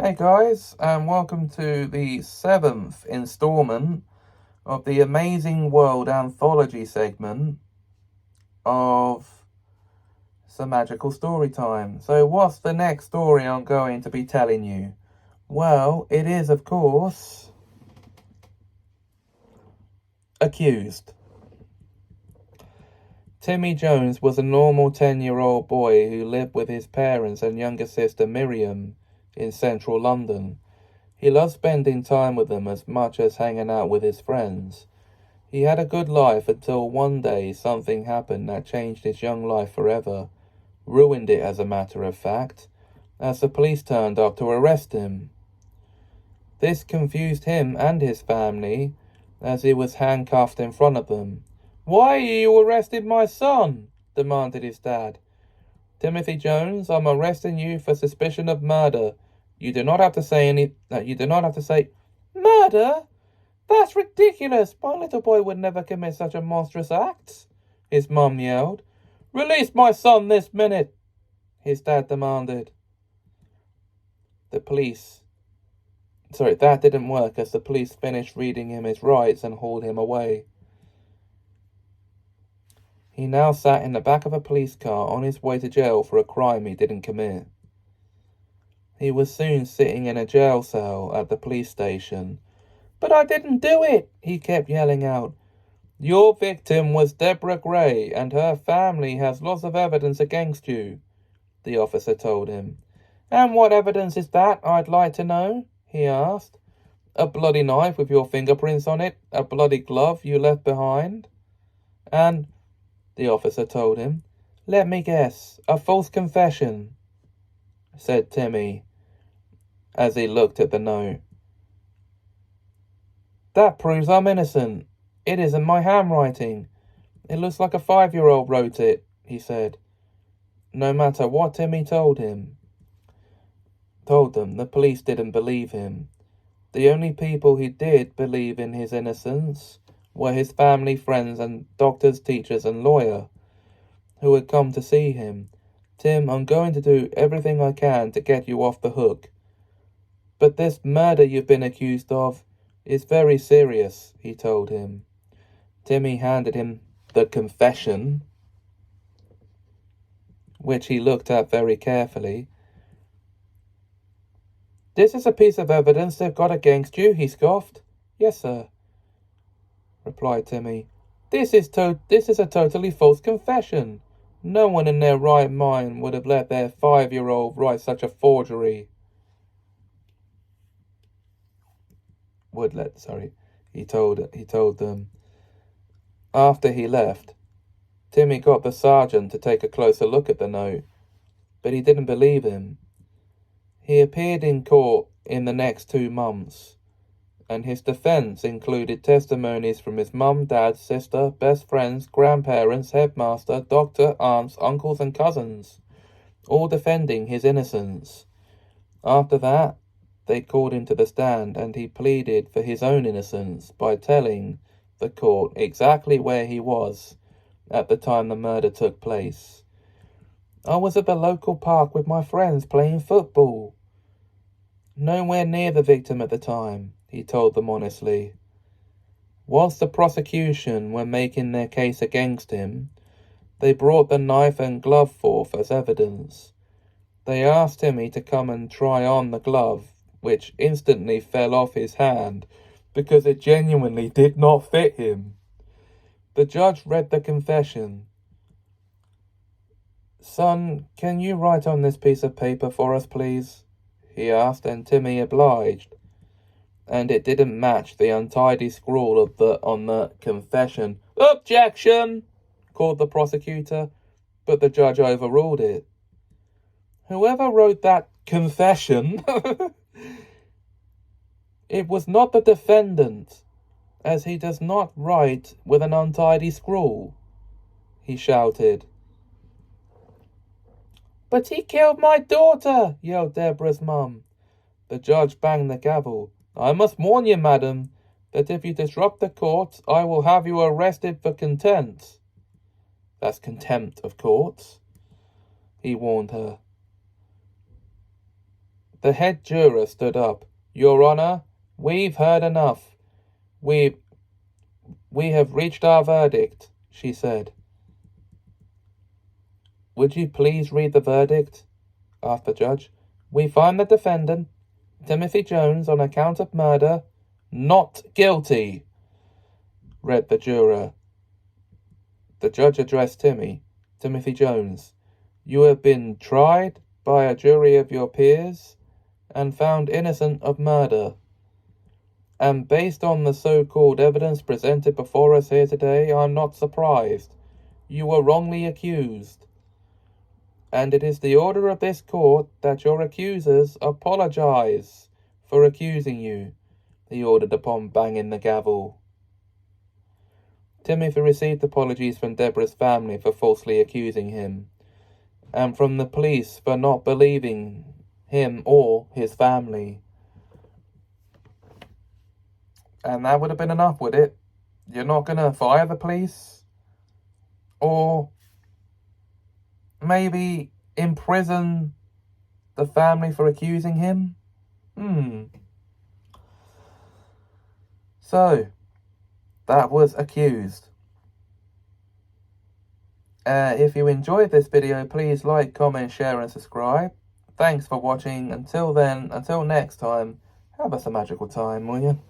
Hey guys, and welcome to the 7th installment of the Amazing World anthology segment of Some Magical Story Time. So what's the next story I'm going to be telling you? Well, it is, of course, Accused. Timmy Jones was a normal 10-year-old boy who lived with his parents and younger sister Miriam in central London. He loved spending time with them as much as hanging out with his friends. He had a good life until one day something happened that changed his young life forever. Ruined it, as a matter of fact, as the police turned up to arrest him. This confused him and his family as he was handcuffed in front of them. "Why are you arresting my son?" demanded his dad. "Timothy Jones, I'm arresting you for suspicion of murder. You do not have to say murder? That's ridiculous. My little boy would never commit such a monstrous act," his mum yelled. "Release my son this minute," his dad demanded. That didn't work as the police finished reading him his rights and hauled him away. He now sat in the back of a police car on his way to jail for a crime he didn't commit. He was soon sitting in a jail cell at the police station. "But I didn't do it," he kept yelling out. "Your victim was Deborah Gray, and her family has lots of evidence against you," the officer told him. "And what evidence is that, I'd like to know?" he asked. "A bloody knife with your fingerprints on it, a bloody glove you left behind, and," the officer told him, "let me guess, a false confession," said Timmy as he looked at the note. "That proves I'm innocent. It isn't my handwriting. It looks like a 5-year-old wrote it," he said. No matter what Timmy told them, the police didn't believe him. The only people who did believe in his innocence were his family, friends, and doctors, teachers, and lawyer who had come to see him. "Tim, I'm going to do everything I can to get you off the hook. But this murder you've been accused of is very serious," he told him. Timmy handed him the confession, which he looked at very carefully. "This is a piece of evidence they've got against you," he scoffed. "Yes, sir," replied Timmy. This is a totally false confession. No one in their right mind would have let their 5-year-old write such a forgery." He told them. After he left, Timmy got the sergeant to take a closer look at the note, but he didn't believe him. He appeared in court in the next 2 months, and his defense included testimonies from his mum, dad, sister, best friends, grandparents, headmaster, doctor, aunts, uncles, and cousins, all defending his innocence. After that, they called him to the stand, and he pleaded for his own innocence by telling the court exactly where he was at the time the murder took place. "I was at the local park with my friends playing football. Nowhere near the victim at the time," he told them honestly. Whilst the prosecution were making their case against him, they brought the knife and glove forth as evidence. They asked Timmy to come and try on the glove, which instantly fell off his hand because it genuinely did not fit him. The judge read the confession. "Son, can you write on this piece of paper for us, please?" he asked, and Timmy obliged. And it didn't match the untidy scrawl on the confession. "Objection!" called the prosecutor, but the judge overruled it. "Whoever wrote that confession it was not the defendant, as he does not write with an untidy scrawl," he shouted. "But he killed my daughter!" yelled Deborah's mum. The judge banged the gavel. "I must warn you, madam, that if you disrupt the court, I will have you arrested for contempt." "That's contempt of court," he warned her. The head juror stood up. Your Honor, we've heard enough. We have reached our verdict, she said. Would you please read the verdict? Asked the judge. We find the defendant, Timothy Jones, on account of murder, not guilty, read the juror. The judge addressed Timothy Jones. You have been tried by a jury of your peers and found innocent of murder. And based on the so-called evidence presented before us here today, I'm not surprised. You were wrongly accused. And it is the order of this court that your accusers apologize for accusing you, he ordered upon banging the gavel. Timothy received apologies from Deborah's family for falsely accusing him, and from the police for not believing him or his family. And that would have been enough, would it? You're not going to fire the police? Or maybe imprison the family for accusing him? So, that was accused. If you enjoyed this video, please like, comment, share and subscribe. Thanks for watching. Until then, until next time, have us a magical time, will you?